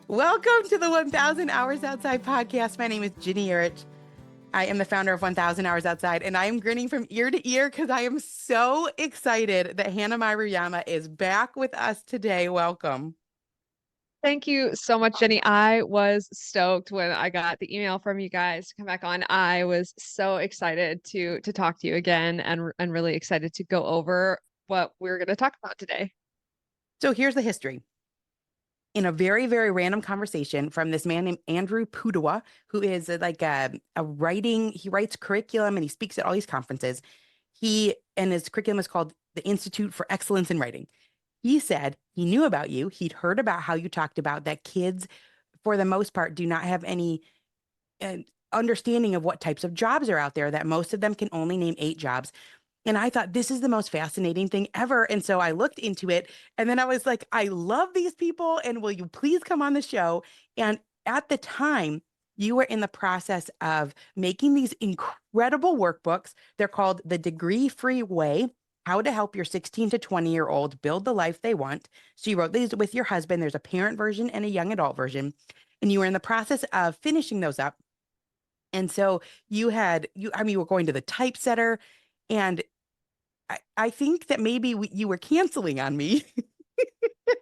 Welcome to the 1000 Hours Outside podcast. My name is Ginny Yurich. I am the founder of 1000 Hours Outside, and I am grinning from ear to ear because I am so excited that Hannah Maruyama is back with us today. Welcome. Thank you so much, Jenny. I was stoked when I got the email from you guys to come back on. I was so excited to talk to you again and really excited to go over what we're going to talk about today. So here's the history. In a very, very random conversation from this man named Andrew Pudewa, who is he writes curriculum and he speaks at all these conferences. And his curriculum is called the Institute for Excellence in Writing. He said he knew about you. He'd heard about how you talked about that kids, for the most part, do not have any uh, understanding of what types of jobs are out there, that most of them can only name 8 jobs. And I thought this is the most fascinating thing ever. And so I looked into it and then I was like, I love these people. And will you please come on the show? And at the time, you were in the process of making these incredible workbooks. They're called The Degree Free Way: How to Help Your 16 to 20-year-old Build the Life They Want. So you wrote these with your husband. There's a parent version and a young adult version. And you were in the process of finishing those up. And so you were going to the typesetter, and I think that maybe you were canceling on me.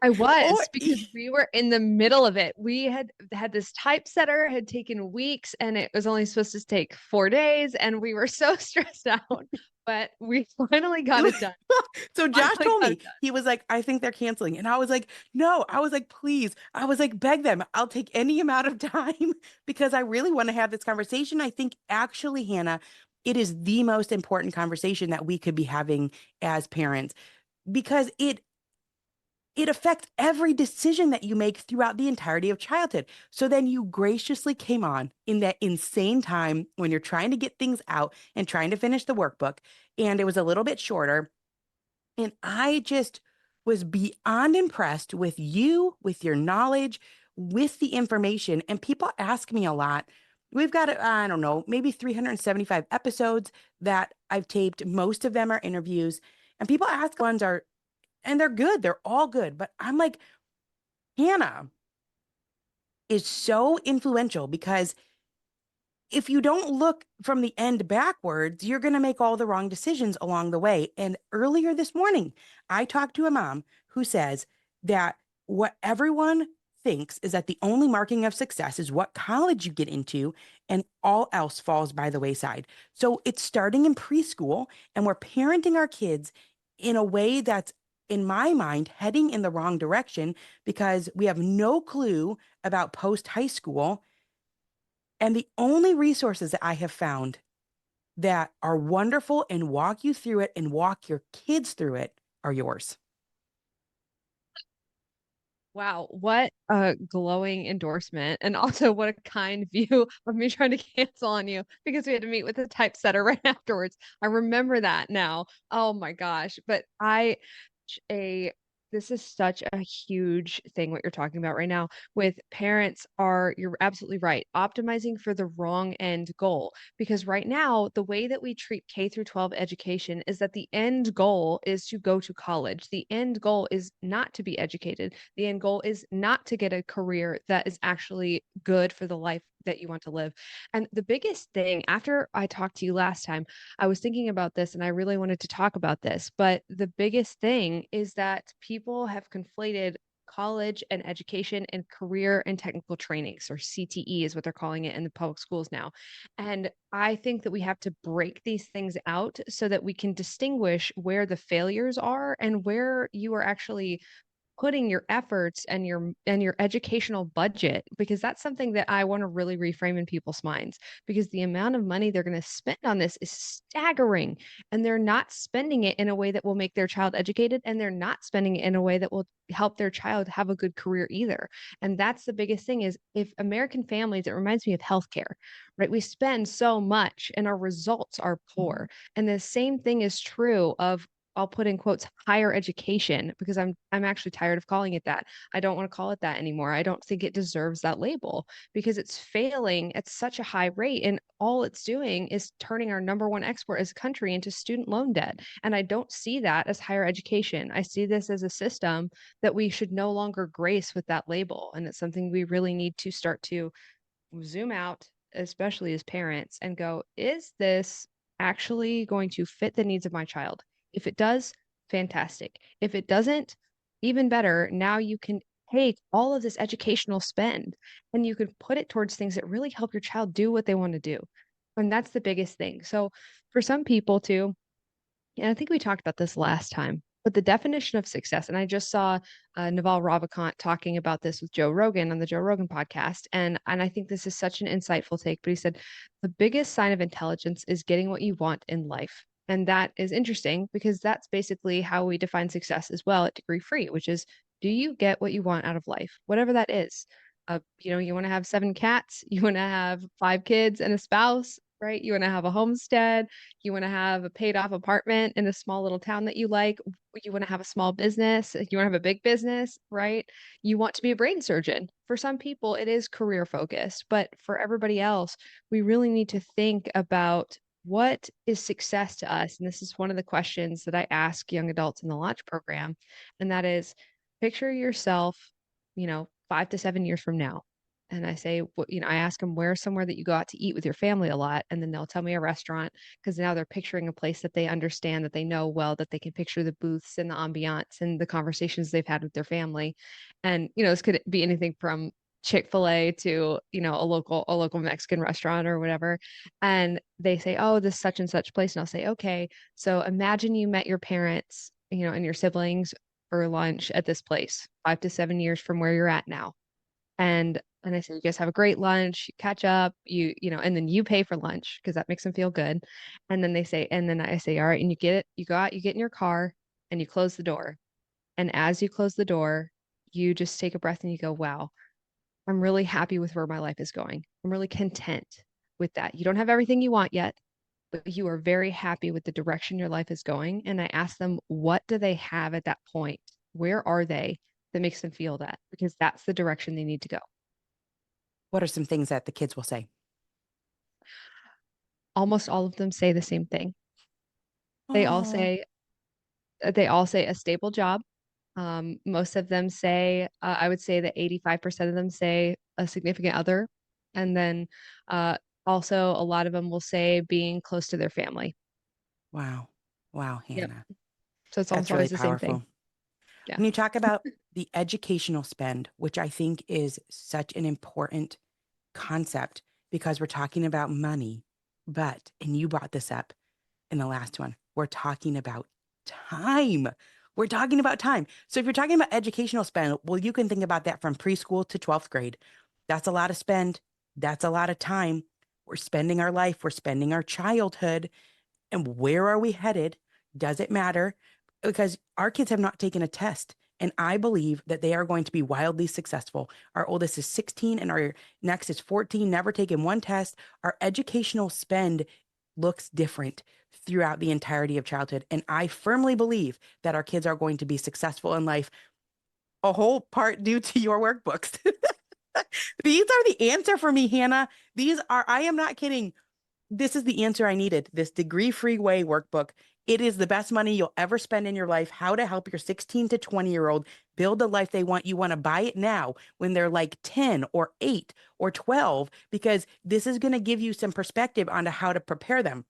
I Or was because we were in the middle of it. We had this typesetter had taken weeks and it was only supposed to take 4 days and we were so stressed out, but we finally got it done. so Josh Finally told got me, it done. he was like, I think they're canceling. And I was like, no, I was like, please. I was like, beg them. I'll take any amount of time because I really want to have this conversation. I think actually, Hannah, it is the most important conversation that we could be having as parents because it affects every decision that you make throughout the entirety of childhood. So then you graciously came on in that insane time when you're trying to get things out and trying to finish the workbook. And it was a little bit shorter. And I just was beyond impressed with you, with your knowledge, with the information. And people ask me a lot. We've got, I don't know, maybe 375 episodes that I've taped. Most of them are interviews. And people ask ones are, and they're good. They're all good. But I'm like, Hannah is so influential because if you don't look from the end backwards, you're going to make all the wrong decisions along the way. And earlier this morning, I talked to a mom who says that what everyone thinks is that the only marking of success is what college you get into, and all else falls by the wayside. So it's starting in preschool, and we're parenting our kids in a way that's, in my mind, heading in the wrong direction because we have no clue about post high school, and the only resources that I have found that are wonderful and walk you through it and walk your kids through it are yours. Wow, what a glowing endorsement. And also what a kind view of me trying to cancel on you because we had to meet with the typesetter right afterwards. I remember that now. Oh my gosh. But I a this is such a huge thing what you're talking about right now with parents are, you're absolutely right, optimizing for the wrong end goal. Because right now, the way that we treat K through 12 education is that the end goal is to go to college. The end goal is not to be educated. The end goal is not to get a career that is actually good for the life that you want to live. And the biggest thing after I talked to you last time, I was thinking about this and I really wanted to talk about this. But the biggest thing is that people have conflated college and education and career and technical trainings, or CTE is what they're calling it in the public schools now. And I think that we have to break these things out so that we can distinguish where the failures are and where you are actually putting your efforts and your educational budget, because that's something that I want to really reframe in people's minds, because the amount of money they're going to spend on this is staggering, and they're not spending it in a way that will make their child educated, and they're not spending it in a way that will help their child have a good career either. And that's the biggest thing is, if American families, it reminds me of healthcare, right? We spend so much and our results are poor. And the same thing is true of I'll put in quotes higher education because I'm actually tired of calling it that. I don't want to call it that anymore. I don't think it deserves that label because it's failing at such a high rate, and all it's doing is turning our number one export as a country into student loan debt. And I don't see that as higher education. I see this as a system that we should no longer grace with that label, and it's something we really need to start to zoom out, especially as parents, and go, is this actually going to fit the needs of my child? If it does, fantastic. If it doesn't, even better. Now you can take all of this educational spend and you can put it towards things that really help your child do what they want to do. And that's the biggest thing. So for some people too, and I think we talked about this last time, but the definition of success, and I just saw Naval Ravikant talking about this with Joe Rogan on the Joe Rogan podcast, and I think this is such an insightful take. But he said the biggest sign of intelligence is getting what you want in life, and that is interesting because that's basically how we define success as well at Degree Free, which is do you get what you want out of life, whatever that is. You want to have 7 cats, you want to have 5 kids and a spouse, right? You want to have a homestead, you want to have a paid off apartment in a small little town that you like. You want to have a small business. You want to have a big business, right? You want to be a brain surgeon. For some people, it is career focused, but for everybody else, we really need to think about what is success to us. And this is one of the questions that I ask young adults in the Launch program. And that is picture yourself, 5 to 7 years from now. And I say, I ask them, where's somewhere that you go out to eat with your family a lot? And then they'll tell me a restaurant because now they're picturing a place that they understand, that they know well, that they can picture the booths and the ambiance and the conversations they've had with their family. And, this could be anything from Chick-fil-A to, a local Mexican restaurant or whatever. And they say, oh, this such and such place. And I'll say, okay, so imagine you met your parents, and your siblings for lunch at this place 5 to 7 years from where you're at now. And I said, you guys have a great lunch, you catch up, and then you pay for lunch because that makes them feel good. And then I say, all right, and you go out, you get in your car and you close the door. And as you close the door, you just take a breath and you go, wow, I'm really happy with where my life is going. I'm really content with that. You don't have everything you want yet, but you are very happy with the direction your life is going. And I ask them, what do they have at that point? Where are they that makes them feel that? Because that's the direction they need to go. What are some things that the kids will say? Almost all of them say the same thing. They all Oh, say they all say a stable job. Most of them say, I would say that 85% of them say a significant other. And then also a lot of them will say being close to their family. wow. Wow, Yep. Hannah. So it's That's almost really always the same thing. powerful. Yeah. When you talk about the educational spend, which I think is such an important concept because we're talking about money, and you brought this up in the last one, we're talking about time. We're talking about time. So if you're talking about educational spend, well, you can think about that from preschool to 12th grade. That's a lot of spend. That's a lot of time. We're spending our life, we're spending our childhood. And where are we headed? Does it matter? Because our kids have not taken a test. And I believe that they are going to be wildly successful. Our oldest is 16 and our next is 14, never taken one test. Our educational spend looks different throughout the entirety of childhood. And I firmly believe that our kids are going to be successful in life, a whole part due to your workbooks. These are the answer for me, Hannah. I am not kidding. This is the answer I needed. This Degree Free Way workbook. It is the best money you'll ever spend in your life. How to help your 16 to 20-year-old build the life they want. You want to buy it now when they're like 10 or 8 or 12, because this is going to give you some perspective onto how to prepare them.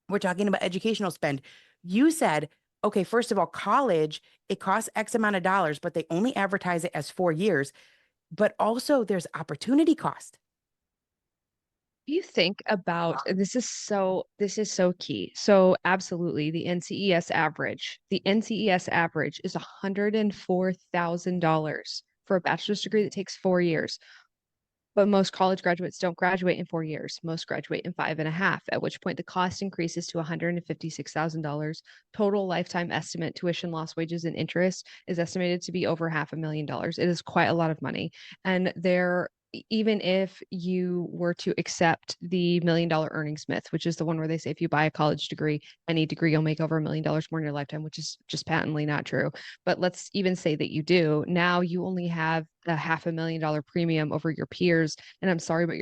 We're talking about educational spend. You said, okay, first of all, college, it costs X amount of dollars, but they only advertise it as 4 years. But also there's opportunity cost. You think about, and this is so key. So absolutely, the NCES average is $104,000 for a bachelor's degree that takes 4 years. But most college graduates don't graduate in 4 years. Most graduate in 5.5, at which point the cost increases to $156,000. Total lifetime estimate tuition, loss, wages, and interest is estimated to be over $500,000. It is quite a lot of money. And there even if you were to accept the $1 million earnings myth, which is the one where they say if you buy a college degree, any degree, you'll make over $1 million more in your lifetime, which is just patently not true. But let's even say that you do. Now you only have a $500,000 premium over your peers. And I'm sorry, but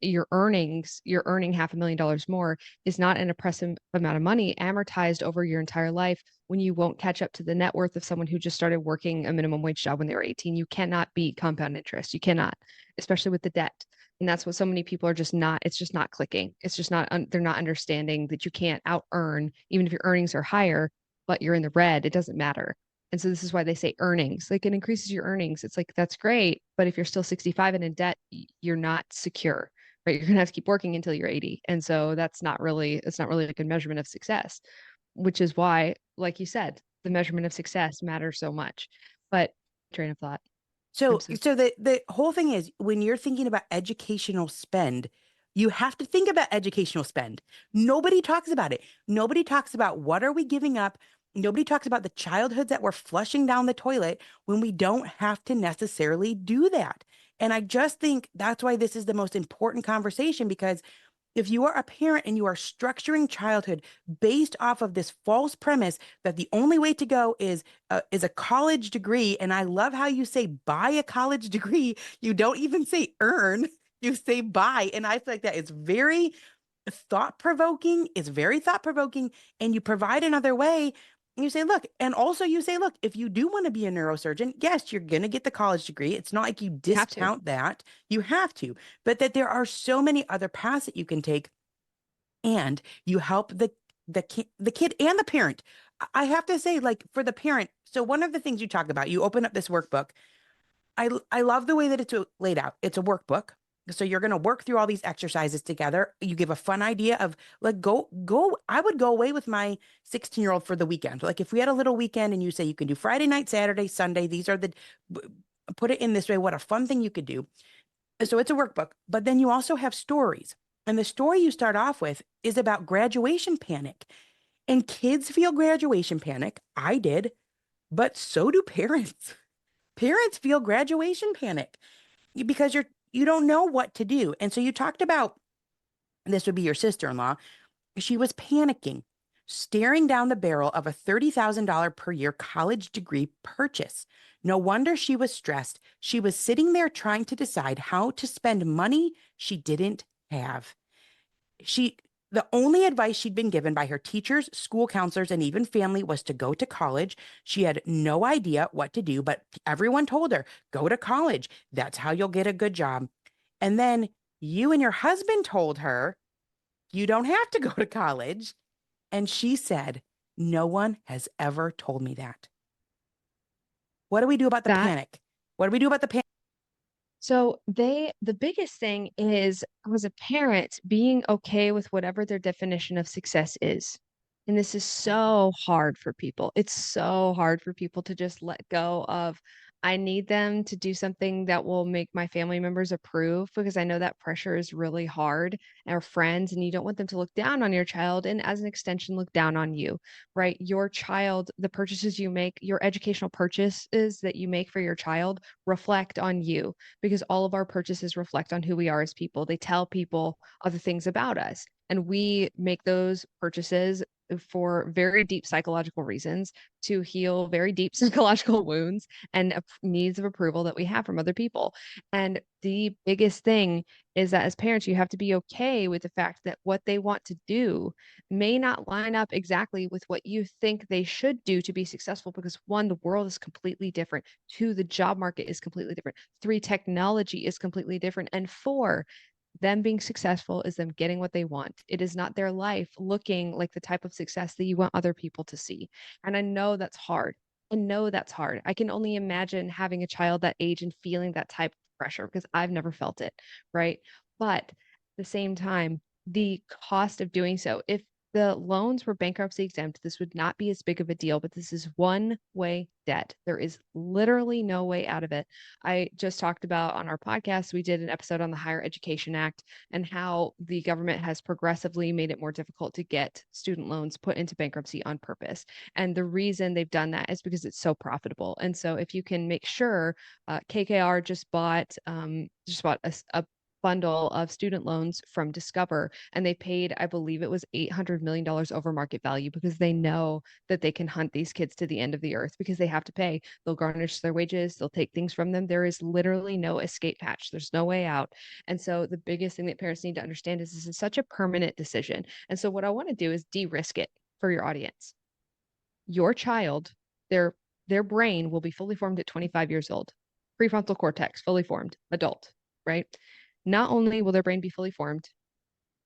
your earnings, you're earning $500,000 more is not an oppressive amount of money amortized over your entire life when you won't catch up to the net worth of someone who just started working a minimum wage job when they were 18. You cannot beat compound interest. You cannot, especially with the debt. And that's what so many people are just not, it's just not clicking. It's just not, they're not understanding that you can't out earn, even if your earnings are higher, but you're in the red, it doesn't matter. And so this is why they say earnings, like it increases your earnings. It's like, that's great. But if you're still 65 and in debt, you're not secure, right? You're going to have to keep working until you're 80. And so it's not really a good measurement of success, which is why, like you said, the measurement of success matters so much. But train of thought. I'm So, so so the whole thing is when you're thinking about educational spend, you have to think about educational spend. Nobody talks about it. Nobody talks about what are we giving up. Nobody talks about the childhoods that we're flushing down the toilet when we don't have to necessarily do that. And I just think that's why this is the most important conversation because if you are a parent and you are structuring childhood based off of this false premise that the only way to go is a college degree, and I love how you say buy a college degree, you don't even say earn, you say buy, and I feel like that is very thought provoking. It's very thought provoking, and you provide another way. And you say, look, and also you say, look, if you do want to be a neurosurgeon, yes, you're going to get the college degree. It's not like you you have to. discount that. You have to, but that there are so many other paths that you can take, and you help the kid and the parent. I have to say, like for the parent. So one of the things you talk about, you open up this workbook. I love the way that it's laid out. It's a workbook. So you're going to work through all these exercises together. You give a fun idea of like go. I would go away with my 16-year-old for the weekend. Like if we had a little weekend and you say you can do Friday night, Saturday, Sunday, these are the put it in this way, what a fun thing you could do. So it's a workbook, but then you also have stories. And the story you start off with is about graduation panic. And kids feel graduation panic. I did, but so do parents. Parents feel graduation panic because you don't know what to do. And so you talked about this would be your sister-in-law. She was panicking, staring down the barrel of a $30,000 per year college degree purchase. No wonder she was stressed. She was sitting there trying to decide how to spend money she didn't have. She The only advice she'd been given by her teachers, school counselors, and even family was to go to college. She had no idea what to do, but everyone told her, go to college. That's how you'll get a good job. And then you and your husband told her, you don't have to go to college. And she said, no one has ever told me that. What do we do about the That panic? What do we do about the panic? So the biggest thing is as a parent being okay with whatever their definition of success is. And this is so hard for people. It's so hard for people to just let go of, I need them to do something that will make my family members approve because I know that pressure is really hard, or friends, and you don't want them to look down on your child and as an extension look down on you, right? Your child, the purchases you make, your educational purchases that you make for your child reflect on you because all of our purchases reflect on who we are as people. They tell people other things about us. And we make those purchases for very deep psychological reasons to heal very deep psychological wounds and needs of approval that we have from other people. And the biggest thing is that as parents, you have to be okay with the fact that what they want to do may not line up exactly with what you think they should do to be successful because one, the world is completely different. Two, the job market is completely different. Three, technology is completely different. And four, them being successful is them getting what they want. It is not their life looking like the type of success that you want other people to see. And I know that's hard. I know that's hard. I can only imagine having a child that age and feeling that type of pressure because I've never felt it, right? But at the same time, the cost of doing so, if the loans were bankruptcy exempt, this would not be as big of a deal, but this is one-way debt. There is literally no way out of it. I just talked about on our podcast, we did an episode on the Higher Education Act and how the government has progressively made it more difficult to get student loans put into bankruptcy on purpose. And the reason they've done that is because it's so profitable. And so if you can make sure, KKR just bought a bundle of student loans from Discover, and they paid, I believe it was $800 million over market value because they know that they can hunt these kids to the end of the earth because they have to pay. They'll garnish their wages, they'll take things from them. There is literally no escape hatch. There's no way out. And so the biggest thing that parents need to understand is this is such a permanent decision. And so what I want to do is de-risk it for your audience. Your child, their brain will be fully formed at 25 years old. Prefrontal cortex, fully formed, adult, right? Not only will their brain be fully formed,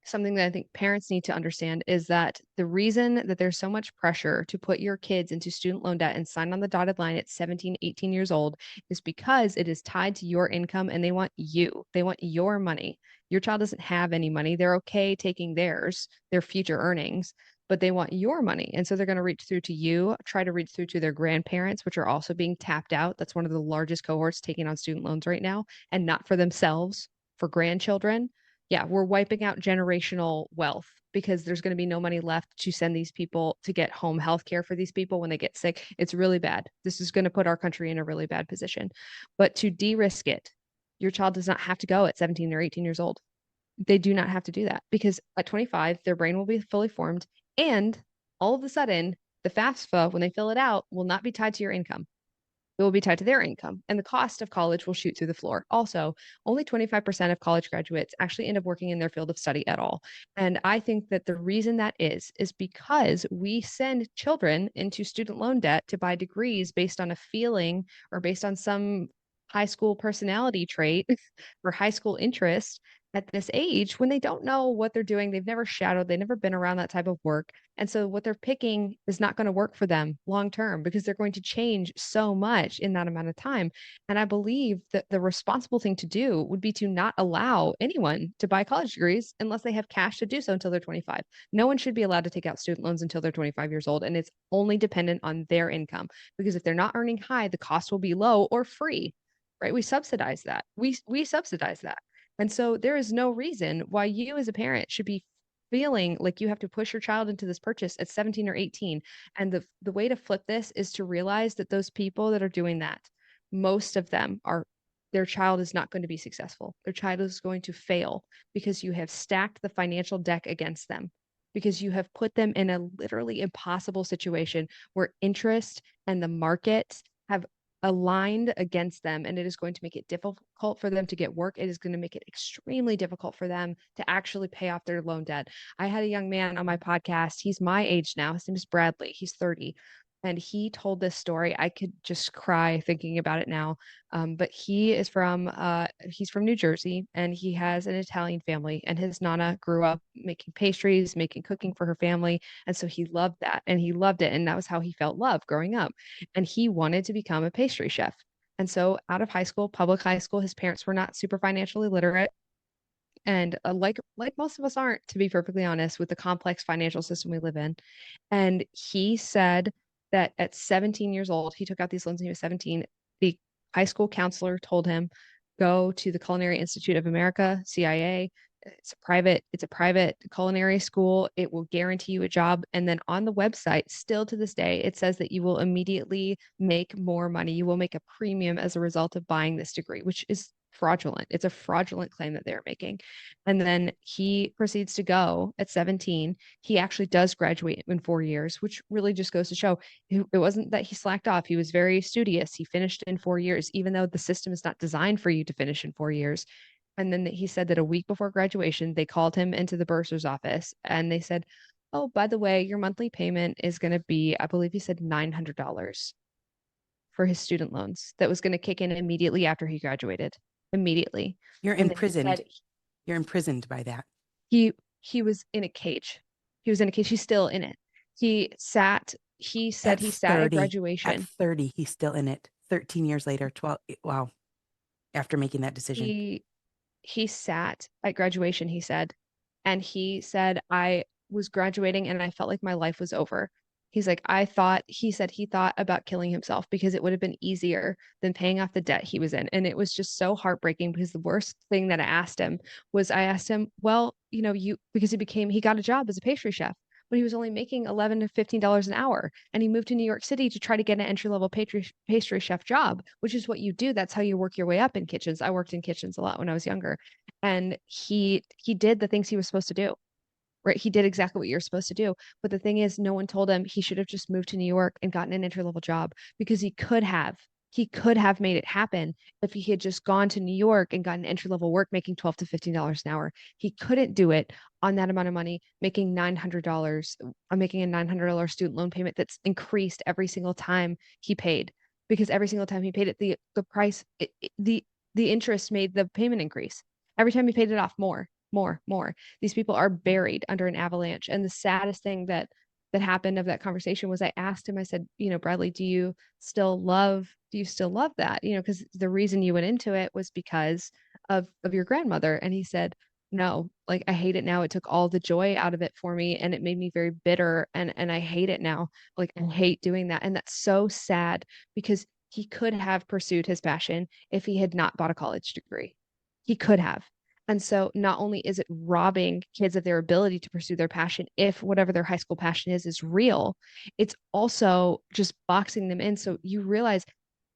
something that I think parents need to understand is that the reason that there's so much pressure to put your kids into student loan debt and sign on the dotted line at 17, 18 years old is because it is tied to your income and they want you. They want your money. Your child doesn't have any money. They're okay taking theirs, their future earnings, but they want your money. And so they're going to reach through to you, try to reach through to their grandparents, which are also being tapped out. That's one of the largest cohorts taking on student loans right now, and not for themselves, for grandchildren. Yeah, we're wiping out generational wealth because there's going to be no money left to send these people to get home health care for these people when they get sick. It's really bad. This is going to put our country in a really bad position. But to de-risk it, your child does not have to go at 17 or 18 years old. They do not have to do that because at 25, their brain will be fully formed. And all of a sudden, the FAFSA, when they fill it out, will not be tied to your income. It will be tied to their income, and the cost of college will shoot through the floor. Also, only 25% of college graduates actually end up working in their field of study at all. And I think that the reason that is because we send children into student loan debt to buy degrees based on a feeling or based on some high school personality trait or high school interest at this age when they don't know what they're doing. They've never shadowed, they've never been around that type of work. And so what they're picking is not going to work for them long term because they're going to change so much in that amount of time. And I believe that the responsible thing to do would be to not allow anyone to buy college degrees unless they have cash to do so until they're 25. No one should be allowed to take out student loans until they're 25 years old. And it's only dependent on their income because if they're not earning high, the cost will be low or free, right? We subsidize that. We subsidize that. And so there is no reason why you as a parent should be feeling like you have to push your child into this purchase at 17 or 18. And the way to flip this is to realize that those people that are doing that, most of them are their child is not going to be successful. Their child is going to fail because you have stacked the financial deck against them, because you have put them in a literally impossible situation where interest and the market have aligned against them, and it is going to make it difficult for them to get work. It is going to make it extremely difficult for them to actually pay off their loan debt. I had a young man on my podcast. He's my age now. His name is Bradley. He's 30. And he told this story. I could just cry thinking about it now. But he's from New Jersey, and he has an Italian family. And his nana grew up making pastries, making cooking for her family, and so he loved that, and he loved it, and that was how he felt love growing up. And he wanted to become a pastry chef. And so, out of high school, public high school, his parents were not super financially literate. And like most of us aren't, to be perfectly honest, with the complex financial system we live in. And he said that at 17 years old, he took out these loans when he was 17. The high school counselor told him, go to the Culinary Institute of America, CIA. It's a private culinary school. It will guarantee you a job. And then on the website, still to this day, it says that you will immediately make more money. You will make a premium as a result of buying this degree, which is fraudulent. It's a fraudulent claim that they're making. And then he proceeds to go at 17. He actually does graduate in 4 years, which really just goes to show it wasn't that he slacked off. He was very studious. He finished in 4 years, even though the system is not designed for you to finish in 4 years. And then he said that a week before graduation, they called him into the bursar's office and they said, oh, by the way, your monthly payment is going to be, I believe he said $900 for his student loans that was going to kick in immediately after he graduated. Immediately. You're And then he imprisoned. said You're imprisoned by that. he was in a cage. He was in a cage. He's still in it. He said At he sat at 30, at graduation. 30, he's still in it. 13 years later, 12, wow, after making that decision. He he sat at graduation, he said, and he said, I was graduating and I felt like my life was over. He said he thought about killing himself because it would have been easier than paying off the debt he was in. And it was just so heartbreaking because the worst thing that I asked him, well, because he got a job as a pastry chef, but he was only making 11 to $15 an hour. And he moved to New York City to try to get an entry-level pastry chef job, which is what you do. That's how you work your way up in kitchens. I worked in kitchens a lot when I was younger. And he did the things he was supposed to do. Right. He did exactly what you're supposed to do. But the thing is, no one told him he should have just moved to New York and gotten an entry level job because he could have. He could have made it happen if he had just gone to New York and gotten entry level work making $12 to $15 an hour. He couldn't do it on that amount of money, making $900, making a $900 student loan payment that's increased every single time he paid. Because every single time he paid it, the price, the interest made the payment increase. Every time he paid it off, more, more, more. These people are buried under an avalanche. And the saddest thing that happened of that conversation was I asked him, I said, Bradley, do you still love that? Because the reason you went into it was because of your grandmother. And he said, no, like I hate it now. It took all the joy out of it for me and it made me very bitter and I hate it now. Like I hate doing that. And that's so sad because he could have pursued his passion if he had not bought a college degree. He could have. And so not only is it robbing kids of their ability to pursue their passion, if whatever their high school passion is real, it's also just boxing them in. So you realize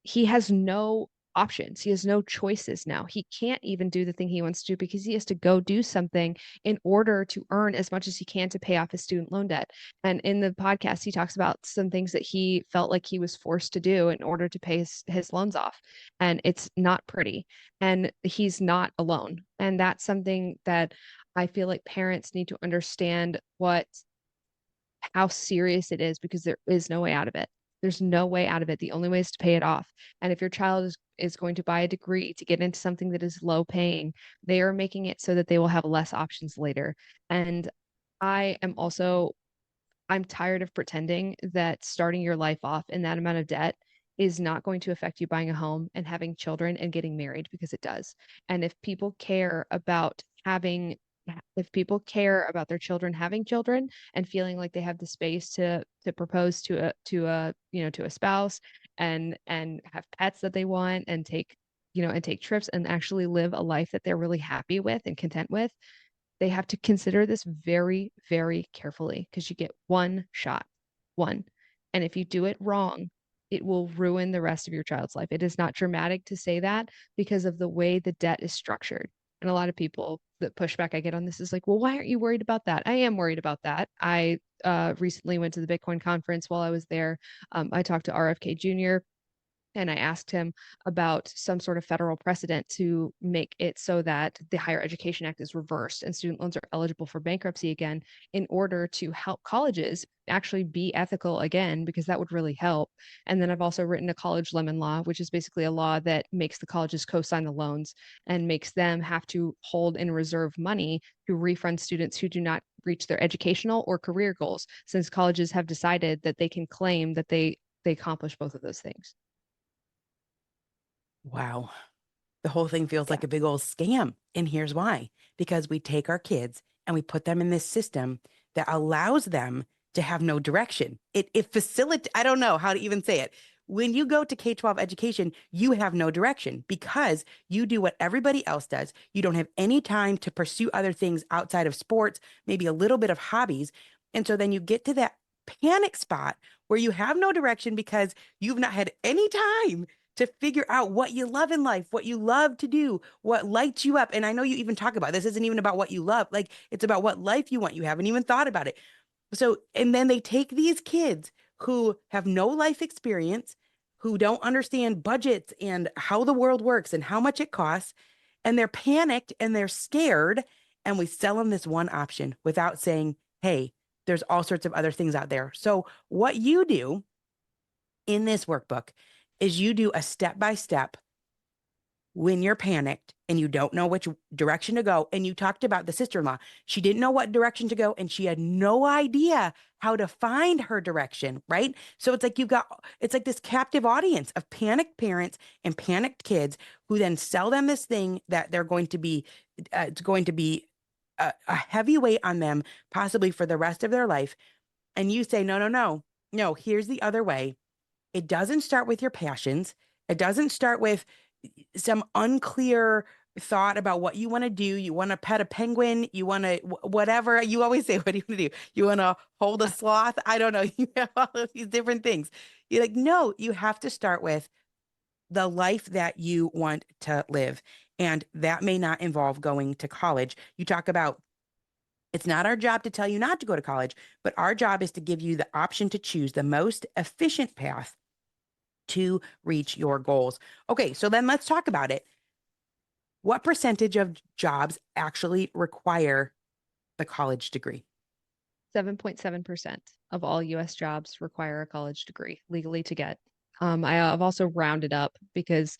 he has no options. He has no choices now. He can't even do the thing he wants to do because he has to go do something in order to earn as much as he can to pay off his student loan debt. And in the podcast, he talks about some things that he felt like he was forced to do in order to pay his loans off. And it's not pretty. And he's not alone. And that's something that I feel like parents need to understand how serious it is because there is no way out of it. There's no way out of it. The only way is to pay it off. And if your child is going to buy a degree to get into something that is low paying, they are making it so that they will have less options later. And I am also I'm tired of pretending that starting your life off in that amount of debt is not going to affect you buying a home and having children and getting married because it does. And if people care about their children having children and feeling like they have the space to propose to a spouse and have pets that they want and take trips and actually live a life that they're really happy with and content with, they have to consider this very, very carefully because you get one shot, one. And if you do it wrong, it will ruin the rest of your child's life. It is not dramatic to say that because of the way the debt is structured. And a lot of people, the pushback I get on this is like, well, why aren't you worried about that? I am worried about that. I recently went to the Bitcoin conference while I was there. I talked to RFK Jr. And I asked him about some sort of federal precedent to make it so that the Higher Education Act is reversed and student loans are eligible for bankruptcy again in order to help colleges actually be ethical again, because that would really help. And then I've also written a college lemon law, which is basically a law that makes the colleges co-sign the loans and makes them have to hold in reserve money to refund students who do not reach their educational or career goals, since colleges have decided that they can claim that they accomplish both of those things. Wow. The whole thing feels Yeah. like a big old scam. And here's why. Because we take our kids and we put them in this system that allows them to have no direction. It facilitates, I don't know how to even say it. When you go to K-12 education, you have no direction because you do what everybody else does. You don't have any time to pursue other things outside of sports, maybe a little bit of hobbies. And so then you get to that panic spot where you have no direction because you've not had any time to figure out what you love in life, what you love to do, what lights you up. And I know you even talk about this isn't even about what you love, like it's about what life you want. You haven't even thought about it. So, and then they take these kids who have no life experience, who don't understand budgets and how the world works and how much it costs, and they're panicked and they're scared. And we sell them this one option without saying, hey, there's all sorts of other things out there. So, what you do in this workbook is you do a step by step when you're panicked and you don't know which direction to go. And you talked about the sister-in-law. She didn't know what direction to go and she had no idea how to find her direction, right? So it's like this captive audience of panicked parents and panicked kids who then sell them this thing that they're going to be, it's going to be a heavy weight on them, possibly for the rest of their life. And you say, no, no, no, no, here's the other way. It doesn't start with your passions. It doesn't start with some unclear thought about what you want to do. You want to pet a penguin. You want to, whatever. You always say, what do you want to do? You want to hold a sloth? I don't know. You have all of these different things. You're like, no, you have to start with the life that you want to live. And that may not involve going to college. You talk about it's not our job to tell you not to go to college, but our job is to give you the option to choose the most efficient path to reach your goals. Okay, so then let's talk about it. What percentage of jobs actually require the college degree? 7.7% of all US jobs require a college degree legally to get. I've also rounded up because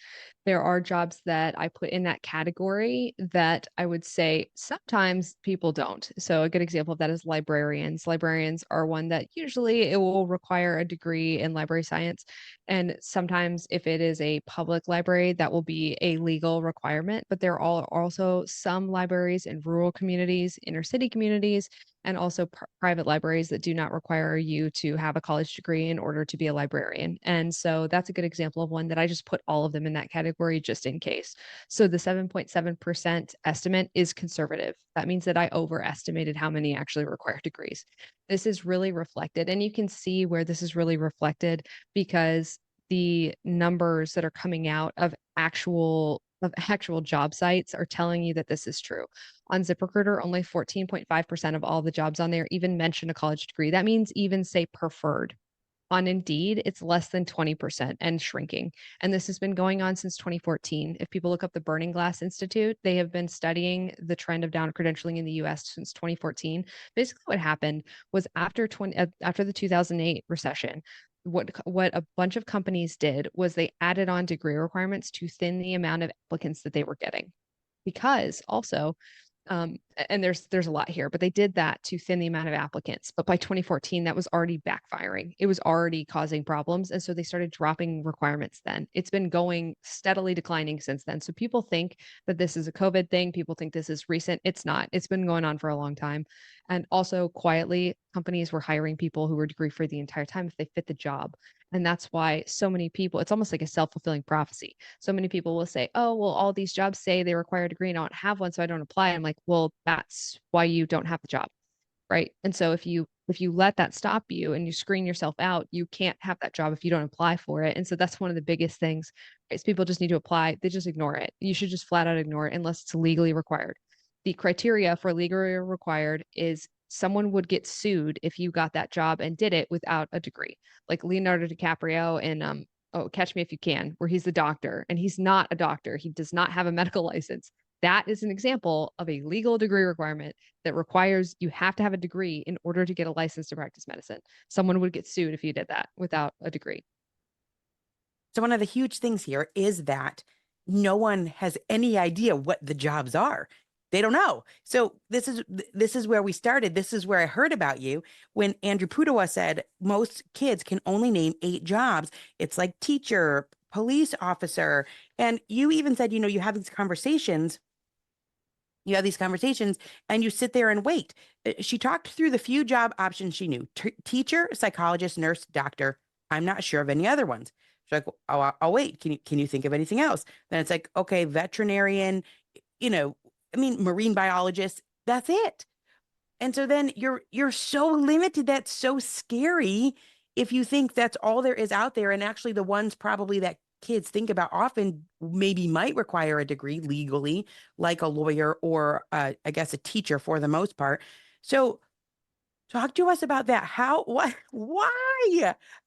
there are jobs that I put in that category that I would say sometimes people don't. So a good example of that is librarians. Librarians are one that usually it will require a degree in library science. And sometimes if it is a public library, that will be a legal requirement. But there are also some libraries in rural communities, inner city communities, and also private libraries that do not require you to have a college degree in order to be a librarian. And so that's a good example of one that I just put all of them in that category just in case. So the 7.7% estimate is conservative. That means that I overestimated how many actually require degrees. This is really reflected, and you can see where this is really reflected because the numbers that are coming out of actual job sites are telling you that this is true. On ZipRecruiter, only 14.5% of all the jobs on there even mention a college degree. That means even say preferred. On Indeed, it's less than 20% and shrinking. And this has been going on since 2014. If people look up the Burning Glass Institute, they have been studying the trend of down credentialing in the US since 2014. Basically, what happened was after the 2008 recession, what a bunch of companies did was they added on degree requirements to thin the amount of applicants that they were getting. Because also and there's a lot here, but they did that to thin the amount of applicants. But by 2014, that was already backfiring. It was already causing problems. And so they started dropping requirements then. It's been going steadily declining since then. So people think that this is a COVID thing. People think this is recent. It's not. It's been going on for a long time. And also quietly, companies were hiring people who were degree free the entire time if they fit the job. And that's why so many people, it's almost like a self-fulfilling prophecy. So many people will say, oh, well, all these jobs say they require a degree and I don't have one, so I don't apply. I'm like, well, that's why you don't have the job. Right. And so if you let that stop you and you screen yourself out, you can't have that job if you don't apply for it. And so that's one of the biggest things is people just need to apply. They just ignore it. You should just flat out ignore it unless it's legally required. The criteria for legally required is someone would get sued if you got that job and did it without a degree. Like Leonardo DiCaprio in Catch Me If You Can, where he's the doctor and he's not a doctor. He does not have a medical license. That is an example of a legal degree requirement that requires you have to have a degree in order to get a license to practice medicine. Someone would get sued if you did that without a degree. So one of the huge things here is that no one has any idea what the jobs are. They don't know. So this is where we started. This is where I heard about you when Andrew Pudawa said most kids can only name 8 jobs. It's like teacher, police officer, and you even said, you have these conversations. You have these conversations and you sit there and wait. She talked through the few job options she knew: teacher, psychologist, nurse, doctor. I'm not sure of any other ones. She's like, oh, I'll wait. Can you think of anything else? Then it's like, okay, veterinarian, you know, marine biologist. That's it. And so then you're so limited. That's so scary if you think that's all there is out there. And actually, the ones probably that kids think about often maybe might require a degree legally, like a lawyer or I guess a teacher for the most part. So talk to us about that. Why?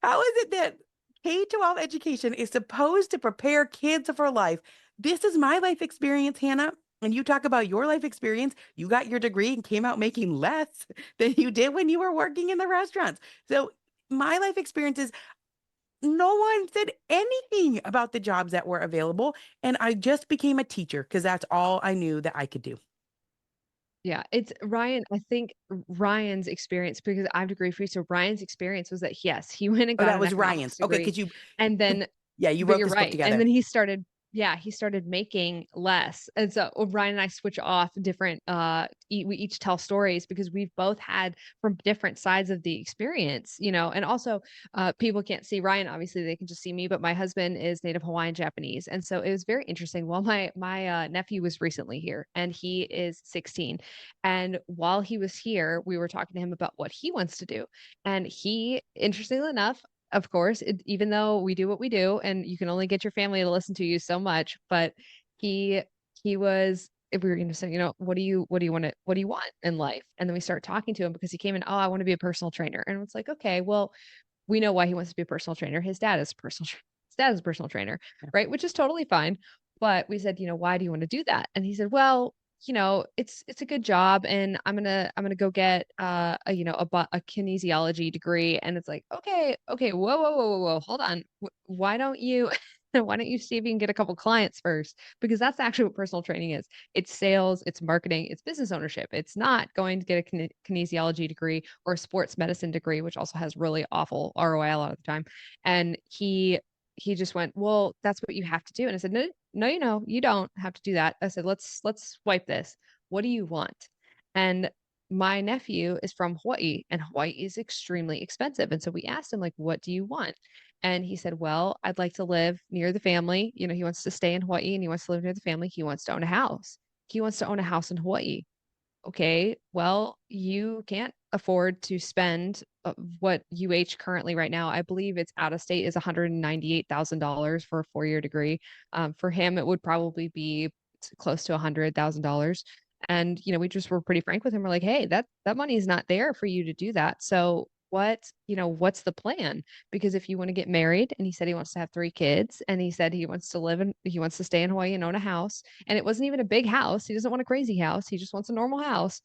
How is it that K-12 education is supposed to prepare kids for life? This is my life experience, Hannah. And you talk about your life experience. You got your degree and came out making less than you did when you were working in the restaurants. So my life experience is no one said anything about the jobs that were available. And I just became a teacher because that's all I knew that I could do. Yeah, it's Ryan. I think Ryan's experience, because I'm degree free. So Ryan's experience was that yes, he went and Oh, got that an was economics Ryan's. Okay, degree. because And you, then, yeah, you but wrote you're this book right. And together. then he started yeah, he started making less. And so Ryan and I switch off different we each tell stories because we've both had from different sides of the experience, you know. And also people can't see Ryan, obviously they can just see me, but my husband is Native Hawaiian Japanese. And so it was very interesting. While my nephew was recently here and he is 16. And while he was here, we were talking to him about what he wants to do. And he, interestingly enough, of course, even though we do what we do and you can only get your family to listen to you so much, but he he was, if we were going to say, you know, what do you want in life? And then we start talking to him because he came in, oh, I want to be a personal trainer. And it's like, okay, well, we know why he wants to be a personal trainer. His dad is a personal trainer, right? Which is totally fine. But we said, you know, why do you want to do that? And he said, well, you know, it's a good job and I'm gonna go get you know, a kinesiology degree. And it's like, okay, whoa, hold on. Why don't you why don't you see if you can get a couple clients first? Because that's actually what personal training is. It's sales, it's marketing, it's business ownership. It's not going to get a kinesiology degree or a sports medicine degree, which also has really awful ROI a lot of the time. And he just went, well, that's what you have to do. And I said, no, no, you don't have to do that. I said, let's swipe this. What do you want? And my nephew is from Hawaii and Hawaii is extremely expensive. And so we asked him, like, what do you want? And he said, well, I'd like to live near the family. You know, he wants to stay in Hawaii and he wants to live near the family. He wants to own a house. He wants to own a house in Hawaii. Okay, well, you can't afford to spend what UH currently right now, I believe it's out of state is $198,000 for a 4-year degree. For him, it would probably be close to $100,000. And you know, we just were pretty frank with him. We're like, hey, that money is not there for you to do that. So what's the plan? Because if you want to get married, and he said he wants to have 3 kids, and he said he wants to stay in Hawaii and own a house, and it wasn't even a big house. He doesn't want a crazy house. He just wants a normal house.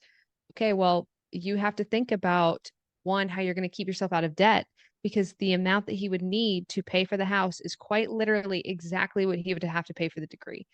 Okay, well, you have to think about one, how you're going to keep yourself out of debt because the amount that he would need to pay for the house is quite literally exactly what he would have to pay for the degree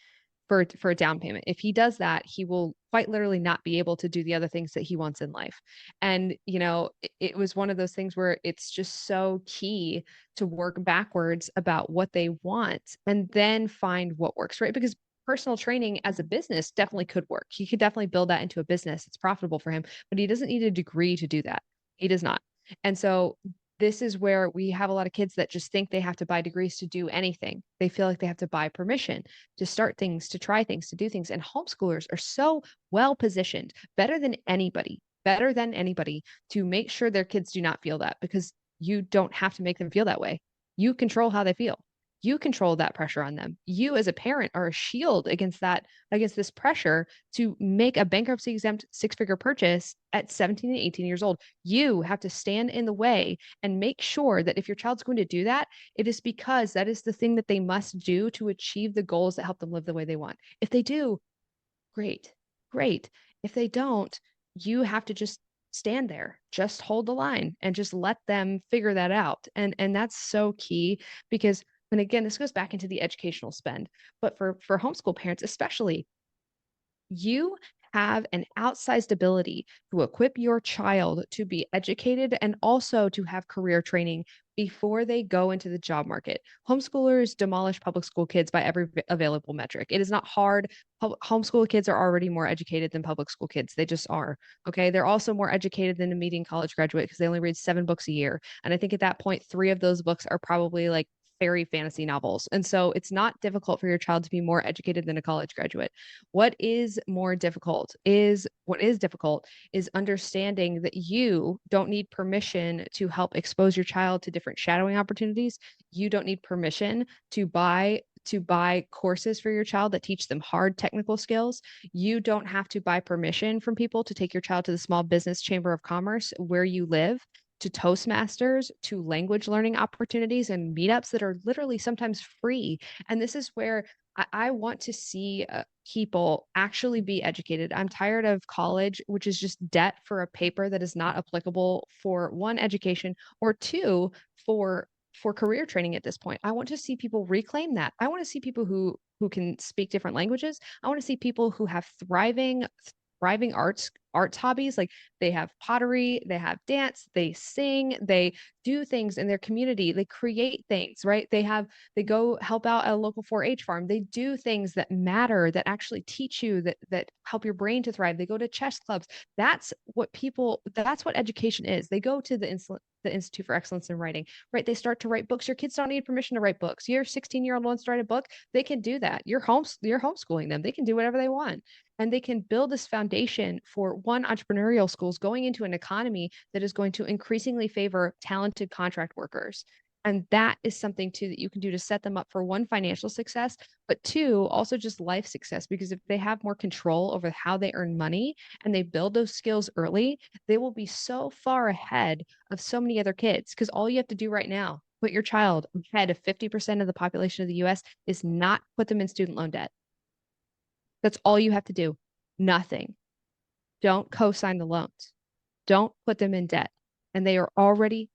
for a down payment. If he does that, he will quite literally not be able to do the other things that he wants in life. And you know, it was one of those things where it's just so key to work backwards about what they want and then find what works, right? Because personal training as a business definitely could work. He could definitely build that into a business. It's profitable for him, but he doesn't need a degree to do that. He does not. And so this is where we have a lot of kids that just think they have to buy degrees to do anything. They feel like they have to buy permission to start things, to try things, to do things. And homeschoolers are so well positioned, better than anybody to make sure their kids do not feel that because you don't have to make them feel that way. You control how they feel. You control that pressure on them. You as a parent are a shield against against this pressure to make a bankruptcy exempt 6-figure purchase at 17 and 18 years old. You have to stand in the way and make sure that if your child's going to do that, it is because that is the thing that they must do to achieve the goals that help them live the way they want. If they do, great, great. If they don't, you have to just stand there, just hold the line and just let them figure that out. And that's so key because, and again, this goes back into the educational spend, but for homeschool parents especially, you have an outsized ability to equip your child to be educated and also to have career training before they go into the job market. Homeschoolers demolish public school kids by every available metric. It is not hard. Homeschool kids are already more educated than public school kids. They just are. Okay. They're also more educated than a median college graduate because they only read 7 books a year. And I think at that point, 3 of those books are probably like fairy fantasy novels. And so it's not difficult for your child to be more educated than a college graduate. What is difficult is understanding that you don't need permission to help expose your child to different shadowing opportunities. You don't need permission to buy courses for your child that teach them hard technical skills. You don't have to buy permission from people to take your child to the Small Business Chamber of Commerce where you live, to Toastmasters, to language learning opportunities and meetups that are literally sometimes free. And this is where I want to see people actually be educated. I'm tired of college, which is just debt for a paper that is not applicable for one, education, or two, for career training at this point. I want to see people reclaim that. I want to see people who can speak different languages. I want to see people who have thriving arts hobbies. Like they have pottery, they have dance, they sing, they do things in their community. They create things, right? They go help out at a local 4-H farm. They do things that matter, that actually teach you, that help your brain to thrive. They go to chess clubs. That's what education is. They go to the Institute for Excellence in Writing, right? They start to write books. Your kids don't need permission to write books. Your 16-year-old wants to write a book, they can do that. You're homeschooling them. They can do whatever they want. And they can build this foundation for one, entrepreneurial schools going into an economy that is going to increasingly favor talented contract workers. And that is something too that you can do to set them up for one, financial success, but two, also just life success. Because if they have more control over how they earn money and they build those skills early, they will be so far ahead of so many other kids. Because all you have to do right now, put your child ahead of 50% of the population of the US, is not put them in student loan debt. That's all you have to do. Nothing. Don't co-sign the loans. Don't put them in debt. And they are already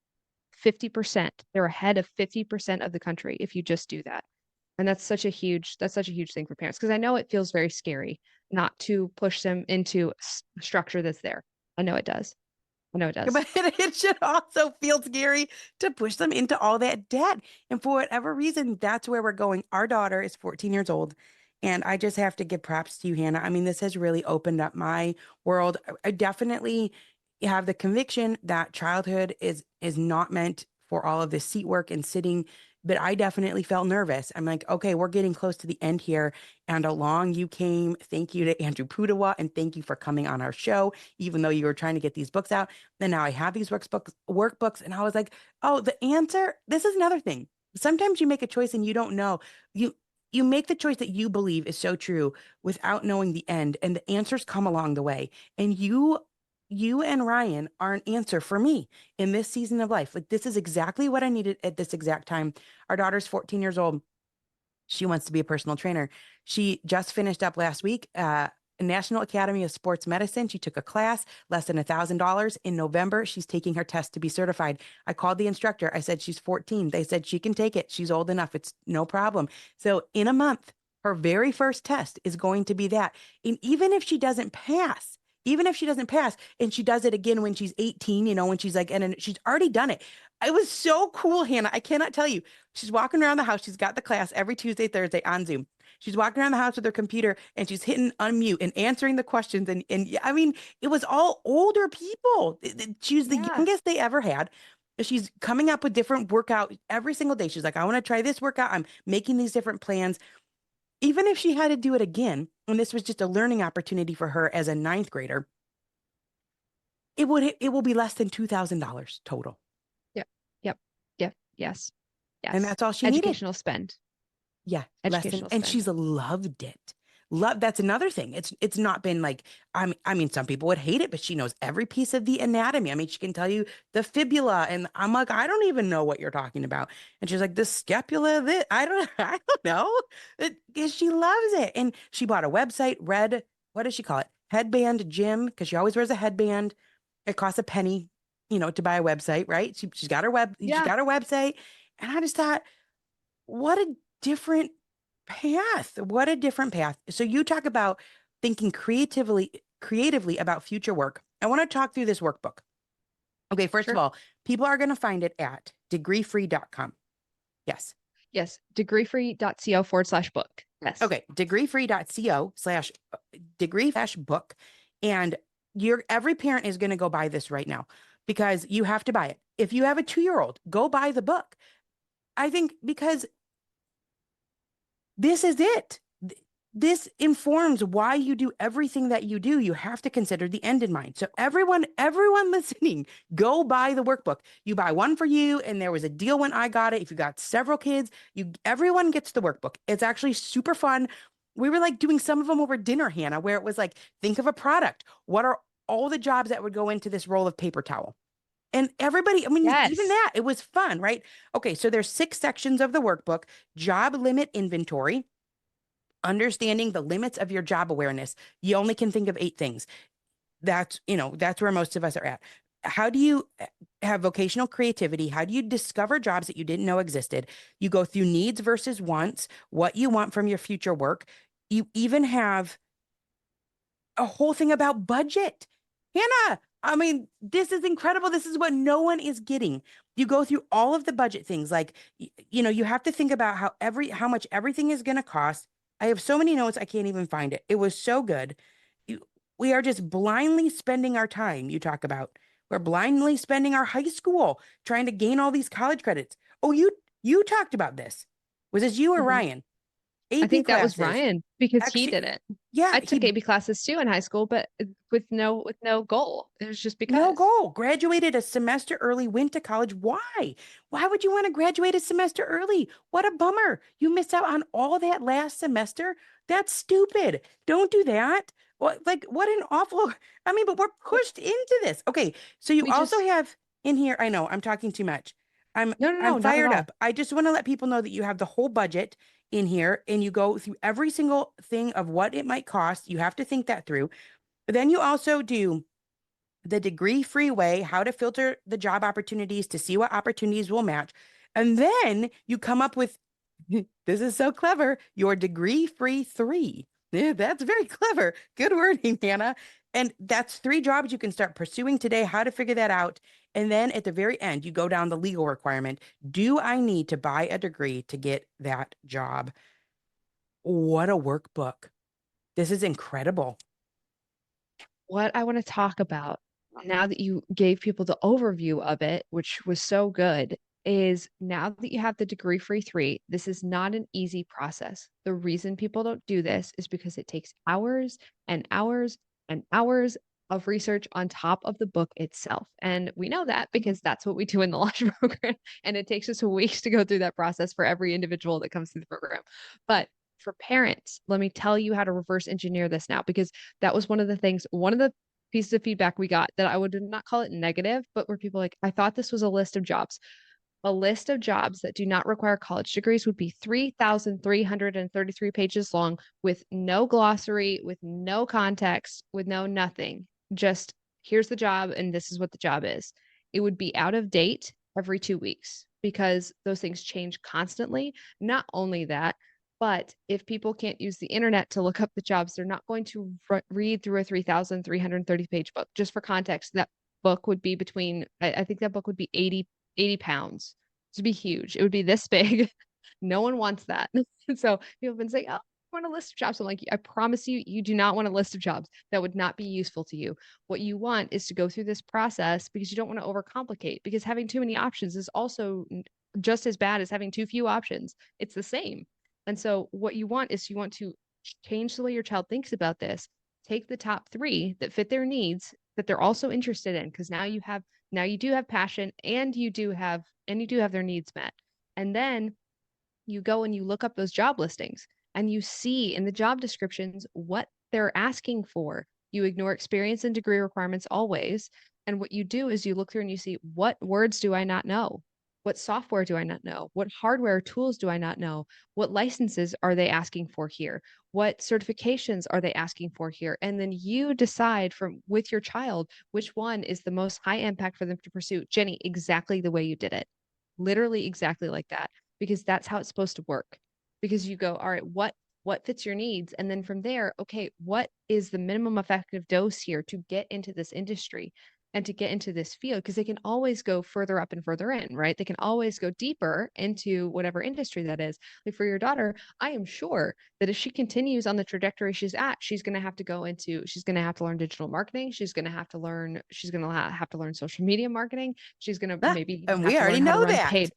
50%. They're ahead of 50% of the country if you just do that. And that's such a huge thing for parents, because I know it feels very scary not to push them into a structure that's there. I know it does. I know it does. But it should also feel scary to push them into all that debt. And for whatever reason, that's where we're going. Our daughter is 14 years old. And I just have to give props to you, Hannah. I mean, this has really opened up my world. I definitely have the conviction that childhood is not meant for all of this seat work and sitting, but I definitely felt nervous. I'm like, okay, we're getting close to the end here. And along you came. Thank you to Andrew Pudawa, and thank you for coming on our show, even though you were trying to get these books out. And now I have these workbooks, and I was like, oh, the answer. This is another thing. Sometimes you make a choice and you don't know. You make the choice that you believe is so true without knowing the end, and the answers come along the way. And you and Ryan are an answer for me in this season of life. Like, this is exactly what I needed at this exact time. Our daughter's 14 years old. She wants to be a personal trainer. She just finished up last week, National Academy of Sports Medicine. She took a class, less than $1,000. In November, she's taking her test to be certified. I called the instructor. I said, she's 14. They said she can take it. She's old enough. It's no problem. So in a month, her very first test is going to be that. And even if she doesn't pass and she does it again when she's 18, when she's like, and she's already done it. It was so cool, Hannah. I cannot tell you. She's walking around the house. She's got the class every Tuesday, Thursday on Zoom. She's walking around the house with her computer and she's hitting unmute and answering the questions. And I mean, it was all older people. She was the Yeah. youngest they ever had. She's coming up with different workout every single day. She's like, I want to try this workout. I'm making these different plans. Even if she had to do it again, and this was just a learning opportunity for her as a ninth grader, it will be less than $2,000 total. Yep. Yep. Yep. Yes. And Yes. that's all she needed. Educational spend. Yeah, less than, Educational and spend. she's loved it. That's another thing. It's not been like, I mean, some people would hate it, but she knows every piece of the anatomy. I mean, she can tell you the fibula, and I'm like, I don't even know what you're talking about. And she's like, the scapula, this, I don't know. She loves it. And she bought a website, what does she call it? Headband Gym, because she always wears a headband. It costs a penny, to buy a website, right? She's Yeah. got her website. And I just thought, what a different path. What a different path. So you talk about thinking creatively about future work. I want to talk through this workbook. Okay, first of Sure. all, people are going to find it at degreefree.com. Yes. Yes. Degreefree.co/book. Yes. Okay, degreefree.co/degree-book. And every parent is going to go buy this right now because you have to buy it. If you have a 2-year-old, go buy the book. I think because this is it. This informs why you do everything that you do. You have to consider the end in mind. So everyone listening, go buy the workbook. You buy one for you, and there was a deal when I got it. If you got several kids, everyone gets the workbook. It's actually super fun. We were like doing some of them over dinner, Hannah, where it was like, think of a product. What are all the jobs that would go into this roll of paper towel? And everybody, I mean, even Yes. that, it was fun, right? Okay, so there's 6 sections of the workbook: job limit inventory, understanding the limits of your job awareness. You only can think of 8 things. That's where most of us are at. How do you have vocational creativity? How do you discover jobs that you didn't know existed? You go through needs versus wants, what you want from your future work. You even have a whole thing about budget. Hannah, I mean, this is incredible. This is what no one is getting. You go through all of the budget things, like you have to think about how much everything is going to cost. I have so many notes I can't even find it. It was so good. You, we are just blindly spending our time. You talk about we're blindly spending our high school trying to gain all these college credits. Oh, you talked about this. Was this you or Mhm. Ryan? I AP think that was classes. Ryan because he did Actually, it. yeah, I took he AB classes too in high school, but with no goal. It was just no because. goal. Graduated a semester early, went to college. Why? Why would you want to graduate a semester early? What a bummer. You missed out on all that last semester. That's stupid. Don't do that. What an awful, I mean, but we're Well, pushed into this. Okay, so you we also just have in here, I know I'm talking too much. I'm no, no, I'm no, not at fired all. up. I just want to let people know that you have the whole budget in here and you go through every single thing of what it might cost. You have to think that through. But then you also do the degree free way, how to filter the job opportunities to see what opportunities will match. And then you come up with this is so clever, your degree free three. Yeah, that's very clever. Good wording, Hannah. And that's three jobs you can start pursuing today, how to figure that out. And then at the very end, you go down the legal requirement. Do I need to buy a degree to get that job? What a workbook. This is incredible. What I want to talk about now that you gave people the overview of it, which was so good, is now that you have the degree free three, this is not an easy process. The reason people don't do this is because it takes hours and hours and hours of research on top of the book itself. And we know that because that's what we do in the launch program. And it takes us weeks to go through that process for every individual that comes through the program. But for parents, let me tell you how to reverse engineer this now, because that was one of the pieces of feedback we got that I would not call it negative, but where people like, I thought this was a list of jobs. A list of jobs that do not require college degrees would be 3,333 pages long with no glossary, with no context, with no nothing. Just here's the job and this is what the job is. It would be out of date every 2 weeks because those things change constantly. Not only that, but if people can't use the internet to look up the jobs, they're not going to read through a 3,330 page book. Just for context, that book would be I think that book would be 80 pounds. To be huge. It would be this big. No one wants that. So people have been saying, oh, I want a list of jobs. I'm like, I promise you, you do not want a list of jobs. That would not be useful to you. What you want is to go through this process because you don't want to overcomplicate, because having too many options is also just as bad as having too few options. It's the same. And so what you want is you want to change the way your child thinks about this. Take the top three that fit their needs that they're also interested in, because now you do have passion and you do have their needs met. And then you go and you look up those job listings and you see in the job descriptions what they're asking for. You ignore experience and degree requirements always. And what you do is you look through and you see, what words do I not know? What software do I not know? What hardware tools do I not know? What licenses are they asking for here? What certifications are they asking for here? And then you decide from with your child which one is the most high impact for them to pursue. Jenny, exactly the way you did it. Literally exactly like that, because that's how it's supposed to work. Because you go, all right, what fits your needs? And then from there, okay, what is the minimum effective dose here to get into this industry and to get into this field? Because they can always go further up and further in, right? They can always go deeper into whatever industry that is. Like for your daughter, I am sure that if she continues on the trajectory she's at, she's going to have to learn digital marketing. She's going to have to learn social media marketing. She's going to Ah, maybe even and have we to learn already how to know run that. paid,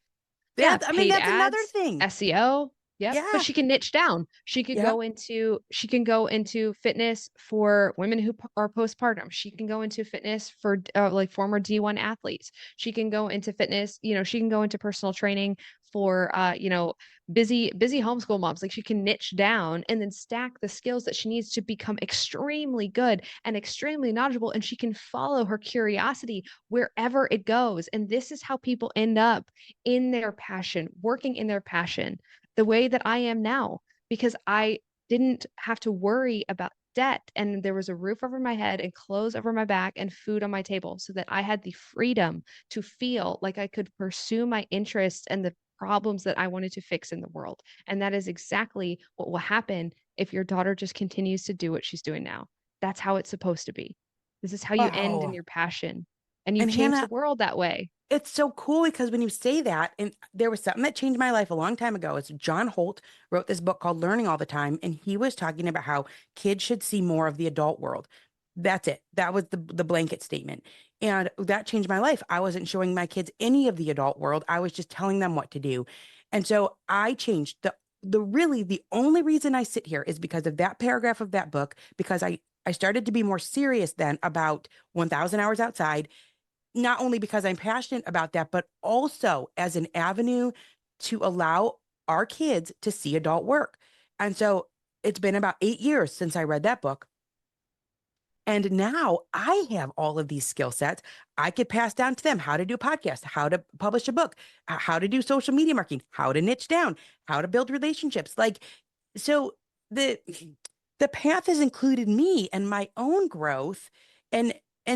yeah, I mean, paid that's another ads, thing. SEO. Yep. But Yeah. she can niche down. Yep. She can go into fitness for women who are postpartum. She can go into fitness for like former D1 athletes. She can go into fitness, she can go into personal training for busy homeschool moms. Like she can niche down and then stack the skills that she needs to become extremely good and extremely knowledgeable, and she can follow her curiosity wherever it goes. And this is how people end up in their passion, working in their passion, the way that I am now, because I didn't have to worry about debt and there was a roof over my head and clothes over my back and food on my table, so that I had the freedom to feel like I could pursue my interests and the problems that I wanted to fix in the world. And that is exactly what will happen if your daughter just continues to do what she's doing now. That's how it's supposed to be. This is how you end in Oh, your passion. And you and change the Hannah, world that way. it's so cool because when you say that, and there was something that changed my life a long time ago. Is John Holt wrote this book called Learning All the Time, and he was talking about how kids should see more of the adult world. That's it. That was the blanket statement. And that changed my life. I wasn't showing my kids any of the adult world. I was just telling them what to do. And so I changed the really the only reason I sit here is because of that paragraph of that book, because I started to be more serious then about 1000 hours outside, not only because I'm passionate about that, but also as an avenue to allow our kids to see adult work. And so it's been about 8 years since I read that book. And now I have all of these skill sets I could pass down to them: how to do a podcast, how to publish a book, how to do social media marketing, how to niche down, how to build relationships. Like, so the the path has included me and my own growth. And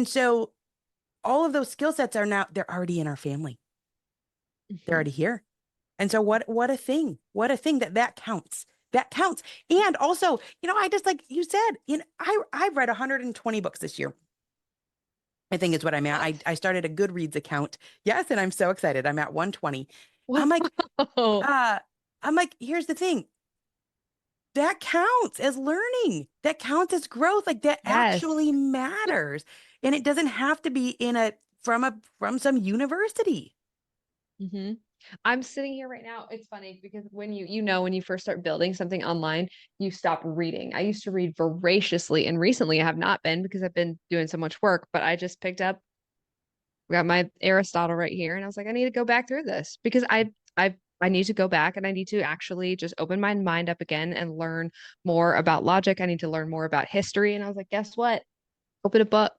so all of those skill sets are now, they're already in our family. They're Mhm. already here. And so what a thing. What a thing that that counts. That counts. And also, I just, like you said, I've read 120 books this year. I think is what I'm at. What? I started a Goodreads account. Yes, and I'm so excited. I'm at 120. I'm like, Whoa. uh, here's the thing. That counts as learning. That counts as growth. Like, that Yes. actually matters. And it doesn't have to be from some university. hmm I'm sitting here right now. It's funny because when you first start building something online, you stop reading. I used to read voraciously, and recently I have not been because I've been doing so much work, but I just picked up, got my Aristotle right here, and I was like, I need to go back through this because I need to go back and I need to actually just open my mind up again and learn more about logic. I need to learn more about history. And I was like, guess what? Open a book.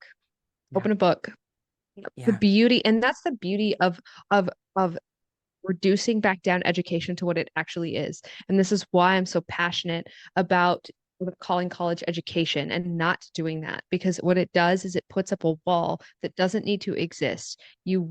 Yeah. Open a book. The Yeah. beauty, and that's the beauty of reducing back down education to what it actually is. And this is why I'm so passionate about calling college education and not doing that, because what it does is it puts up a wall that doesn't need to exist. You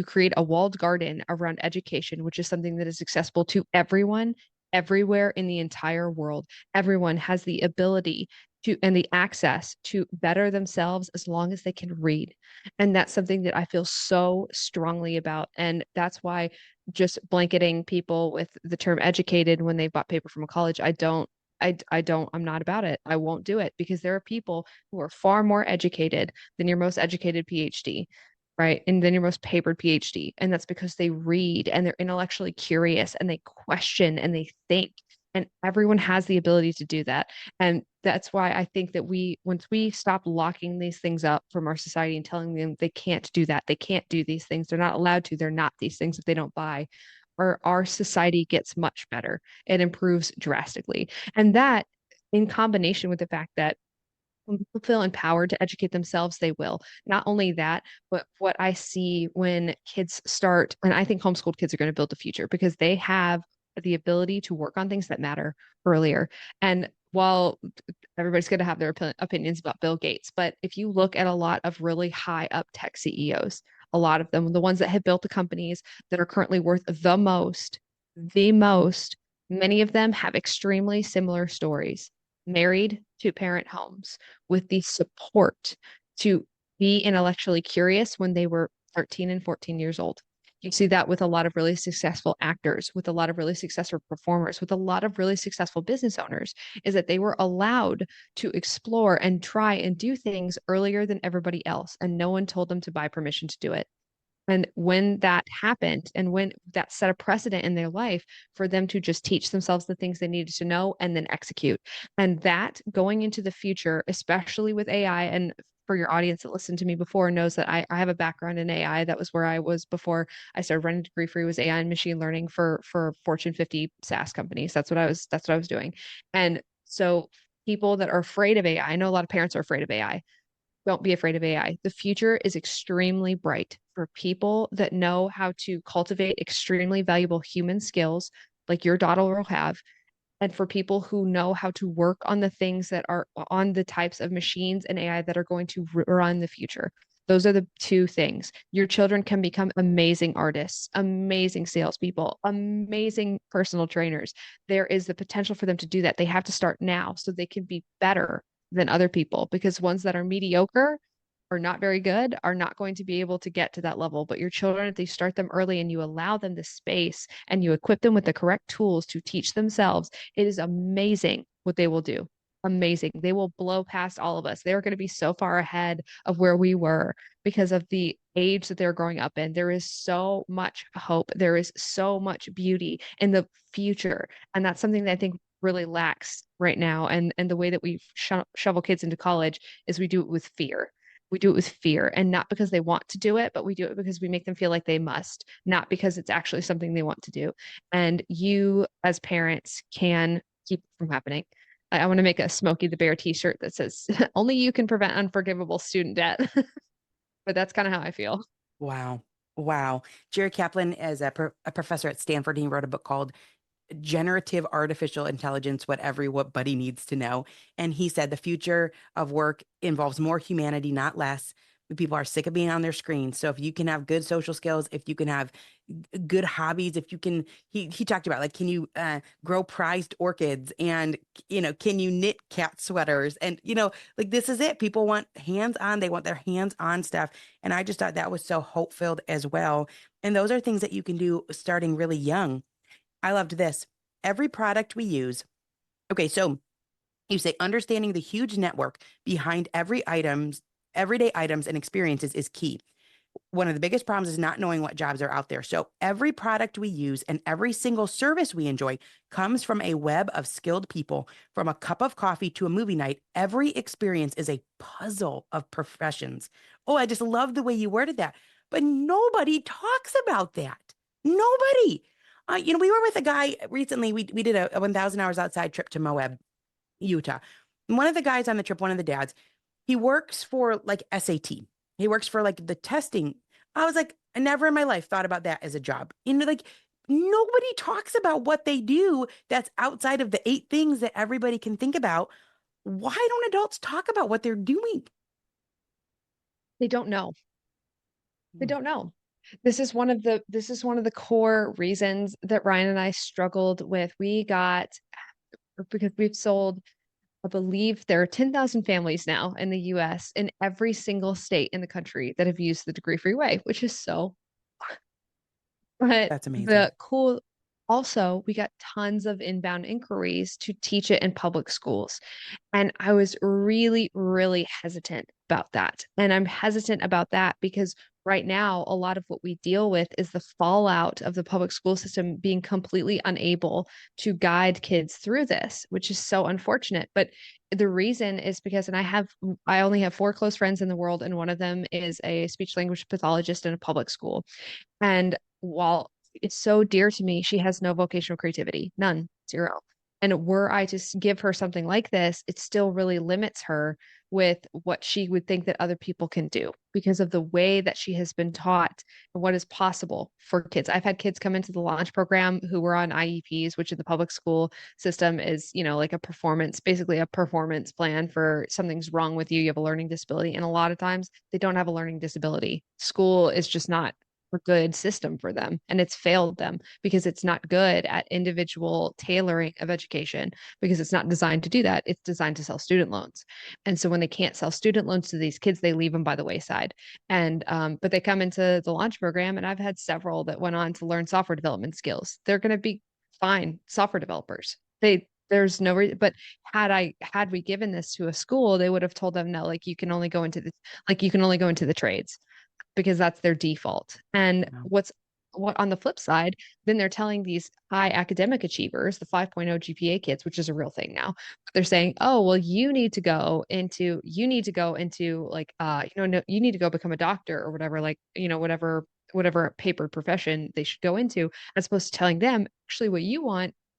create a walled garden around education, which is something that is accessible to everyone everywhere in the entire world. Everyone has the ability to and the access to better themselves as long as they can read. And that's something that I feel so strongly about. And that's why just blanketing people with the term educated when they bought paper from a college, I'm not about it. I won't do it because there are people who are far more educated than your most educated PhD, right? And then your most papered PhD. And that's because they read and they're intellectually curious and they question and they think. And everyone has the ability to do that. And that's why I think that once we stop locking these things up from our society and telling them they can't do that, they can't do these things, they're not allowed to, they're not these things if they don't buy, our society gets much better. It improves drastically. And that, in combination with the fact that when people feel empowered to educate themselves, they will. Not only that, but what I see when kids start, and I think homeschooled kids are going to build the future because they have the ability to work on things that matter earlier. And while everybody's going to have their opinions about Bill Gates, but if you look at a lot of really high up tech CEOs, a lot of them, the ones that have built the companies that are currently worth the most, many of them have extremely similar stories. Married to parent homes with the support to be intellectually curious when they were 13 and 14 years old. You see that with a lot of really successful actors, with a lot of really successful performers, with a lot of really successful business owners, is that they were allowed to explore and try and do things earlier than everybody else. And no one told them to buy permission to do it. And when that happened, and when that set a precedent in their life for them to just teach themselves the things they needed to know and then execute. And that going into the future, especially with AI, and for your audience that listened to me before knows that I have a background in AI. That was where I was before I started running Degree Free, was AI and machine learning for Fortune 50 SaaS companies. That's what I was doing. And so people that are afraid of AI, I know a lot of parents are afraid of AI. Don't be afraid of AI. The future is extremely bright for people that know how to cultivate extremely valuable human skills, like your daughter will have, and for people who know how to work on the things that are on the types of machines and AI that are going to run the future. Those are the two things. Your children can become amazing artists, amazing salespeople, amazing personal trainers. There is the potential for them to do that. They have to start now so they can be better than other people, because ones that are mediocre or not very good are not going to be able to get to that level. But your children, if you start them early and you allow them the space and you equip them with the correct tools to teach themselves, it is amazing what they will do. Amazing. They will blow past all of us. They're going to be so far ahead of where we were because of the age that they're growing up in. There is so much hope. There is so much beauty in the future. And that's something that I think really lacks right now. And the way that we shovel kids into college is we do it with fear. We do it with fear, and not because they want to do it, but we do it because we make them feel like they must, not because it's actually something they want to do. And you, as parents, can keep it from happening. I want to make a Smokey the Bear t-shirt that says, only you can prevent unforgivable student debt. But that's kind of how I feel. Wow. Wow. Jerry Kaplan is a professor at Stanford. He wrote a book called Generative Artificial Intelligence, what Buddy Needs to Know. And he said the future of work involves more humanity, not less. People are sick of being on their screens. So if you can have good social skills, if you can have good hobbies, if you can, he talked about like, can you grow prized orchids, and can you knit cat sweaters? And like, this is it. People want hands on. They want their hands on stuff. And I just thought that was so hope filled as well. And those are things that you can do starting really young. I loved this. Every product we use. Okay, so you say understanding the huge network behind everyday items and experiences is key. One of the biggest problems is not knowing what jobs are out there. So every product we use and every single service we enjoy comes from a web of skilled people. From a cup of coffee to a movie night, every experience is a puzzle of professions. Oh, I just love the way you worded that. But nobody talks about that. Nobody. We were with a guy recently. We did a 1,000 hours outside trip to Moab, Utah. And one of the guys on the trip, one of the dads, he works for like SAT. He works for like the testing. I was like, I never in my life thought about that as a job. Like, nobody talks about what they do that's outside of the 8 things that everybody can think about. Why don't adults talk about what they're doing? They don't know. They Hmm. don't know. This is one of the core reasons that Ryan and I struggled with. We got because we've sold, I believe there are 10,000 families now in the US in every single state in the country that have used the degree-free way, which is so. But That's amazing. the cool, also, we got tons of inbound inquiries to teach it in public schools. And I was really, really hesitant about that. And I'm hesitant about that because right now, a lot of what we deal with is the fallout of the public school system being completely unable to guide kids through this, which is so unfortunate. But the reason is because, and I only have 4 close friends in the world, and one of them is a speech language pathologist in a public school. And while it's so dear to me, she has no vocational creativity, none, zero. And were I to give her something like this, it still really limits her with what she would think that other people can do because of the way that she has been taught and what is possible for kids. I've had kids come into the launch program who were on IEPs, which in the public school system is, like a performance, basically a performance plan for something's wrong with you. You have a learning disability. And a lot of times they don't have a learning disability. School is just not a good system for them, and it's failed them because it's not good at individual tailoring of education, because it's not designed to do that. It's designed to sell student loans. And so when they can't sell student loans to these kids, they leave them by the wayside. And but they come into the launch program, and I've had several that went on to learn software development skills. They're going to be fine software developers. There's no reason. But had we given this to a school, they would have told them, no, like you can only go into the trades because that's their default. And Wow. what on the flip side, then they're telling these high academic achievers, the 5.0 GPA kids, which is a real thing now. They're saying, "Oh, well, you need to go into like no, you need to go become a doctor or whatever, like, whatever paper profession they should go into," as opposed to telling them, actually what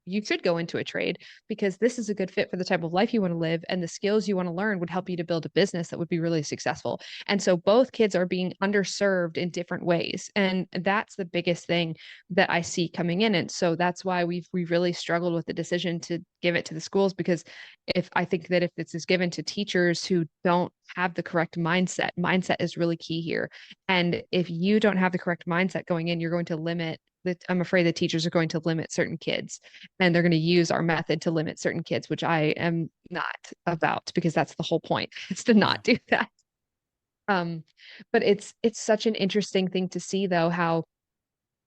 you should go into a trade because this is a good fit for the type of life you want to live, and the skills you want to learn would help you to build a business that would be really successful. And so both kids are being underserved in different ways. And that's the biggest thing that I see coming in. And so that's why we really struggled with the decision to give it to the schools, because if I think that if this is given to teachers who don't have the correct mindset is really key here. And if you don't have the correct mindset going in, you're going to limit that I'm afraid the teachers are going to limit certain kids and they're going to use our method to limit certain kids, which I am not about because that's the whole point. It's to Yeah. not do that. Um, but it's such an interesting thing to see though, how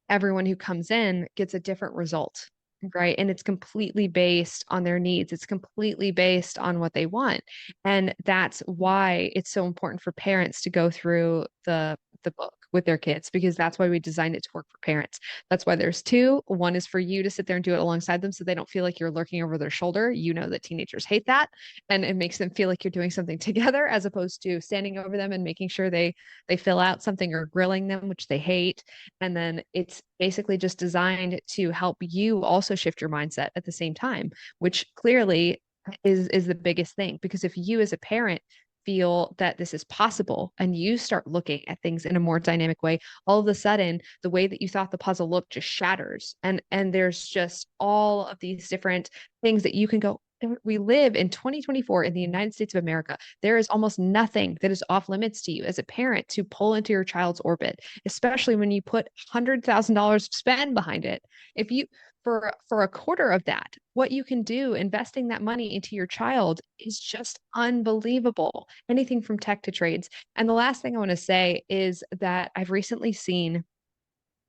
everyone who comes in gets a different result, right? And it's completely based on their needs. It's completely based on what they want. And that's why it's so important for parents to go through the book with their kids, because that's why we designed it to work for parents. That's why there's two. One is for you to sit there and do it alongside them so they don't feel like you're lurking over their shoulder. You know that teenagers hate that. And it makes them feel like you're doing something together as opposed to standing over them and making sure they fill out something or grilling them, which they hate. And then it's basically just designed to help you also shift your mindset at the same time, which clearly is the biggest thing. Because if you as a parent feel that this is possible and you start looking at things in a more dynamic way, all of a sudden the way that you thought the puzzle looked just shatters. And there's just all of these different things that you can go, we live in 2024 in the United States of America. There is almost nothing that is off limits to you as a parent to pull into your child's orbit, especially when you put $100,000 spend behind it. If you for a quarter of that, what you can do investing that money into your child is just unbelievable. Anything from tech to trades. And the last thing I want to say is that I've recently seen,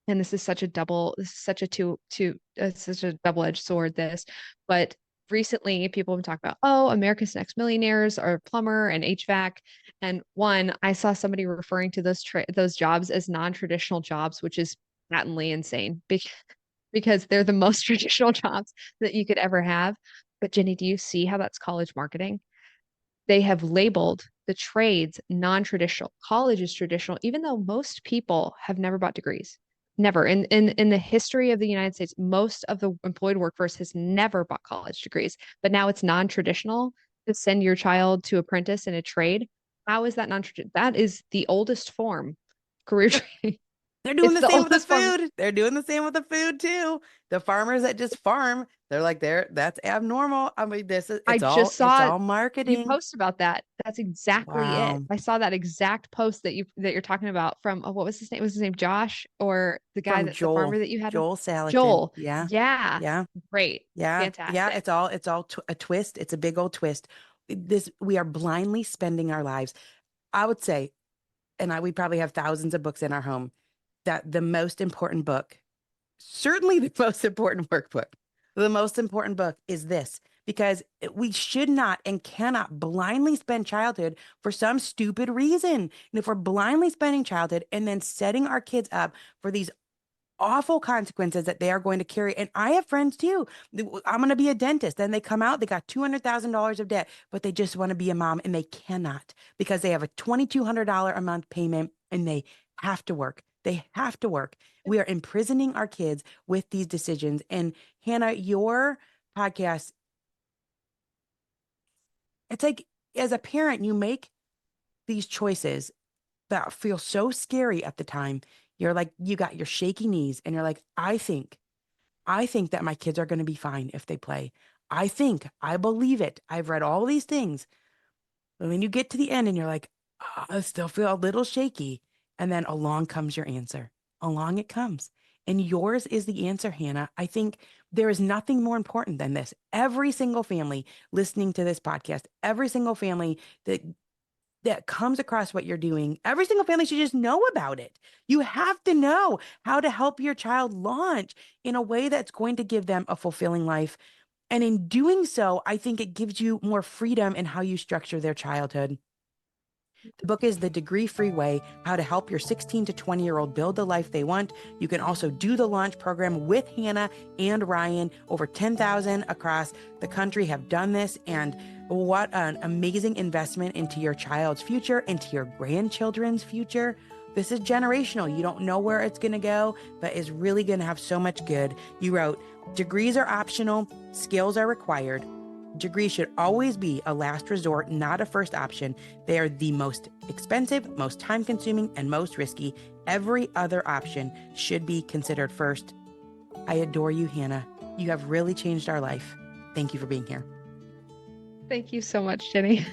and this is such a such a double-edged sword, this, but recently people have been talking about, oh, America's Next Millionaires are plumber and HVAC. And one, I saw somebody referring to those jobs as non-traditional jobs, which is patently insane because they're the most traditional jobs that you could ever have. But Jenny, do you see how that's college marketing? They have labeled the trades non-traditional. College is traditional, even though most people have never bought degrees. Never. In the history of the United States, most of the employed workforce has never bought college degrees. But now it's non-traditional to send your child to apprentice in a trade. How is that non-traditional? That is the oldest form career training. They're doing It's the the same with the oldest form. food. They're doing the same with the food too. The farmers that just farm, they're like, that's abnormal. I mean, I just it's saw all you marketing. post about that. That's exactly it. Wow. I saw that exact post that you're talking about from what was his name? Was his name Josh or the guy From that the farmer Joel, that you had? Joel Salatin. Joel. Yeah. Yeah. Yeah. Great. Yeah. Yeah. Fantastic. It's all a twist. It's a big old twist. We are blindly spending our lives. I would say, we probably have thousands of books in our home, that the most important book, certainly the most important workbook, the most important book is this, because we should not and cannot blindly spend childhood for some stupid reason. And if we're blindly spending childhood and then setting our kids up for these awful consequences that they are going to carry. And I have friends too. I'm going to be a dentist. Then they come out, they got $200,000 of debt, but they just want to be a mom and they cannot because they have a $2,200 a month payment and they have to work. They have to work. We are imprisoning our kids with these decisions. And Hannah, your podcast, it's like as a parent, you make these choices that feel so scary at the time. You're like, you got your shaky knees and you're like, I think that my kids are going to be fine if they play. I believe it. I've read all these things. But when you get to the end and you're like, I still feel a little shaky. And then along comes your answer. Along it comes. And yours is the answer, Hannah. I think there is nothing more important than this. Every single family listening to this podcast, every single family that comes across what you're doing, every single family should just know about it. You have to know how to help your child launch in a way that's going to give them a fulfilling life. And in doing so, I think it gives you more freedom in how you structure their childhood. The book is The Degree-Free Way: How to Help Your 16 to 20-year-old Build the Life They Want. You can also do the launch program with Hannah and Ryan. Over 10,000 across the country have done this. And what an amazing investment into your child's future, into your grandchildren's future. This is generational. You don't know where it's going to go, but it's really going to have so much good. You wrote, degrees are optional, skills are required. Degrees should always be a last resort, not a first option. They are the most expensive, most time-consuming, and most risky. Every other option should be considered first. I adore you, Hannah. You have really changed our life. Thank you for being here. Thank you so much, Jenny.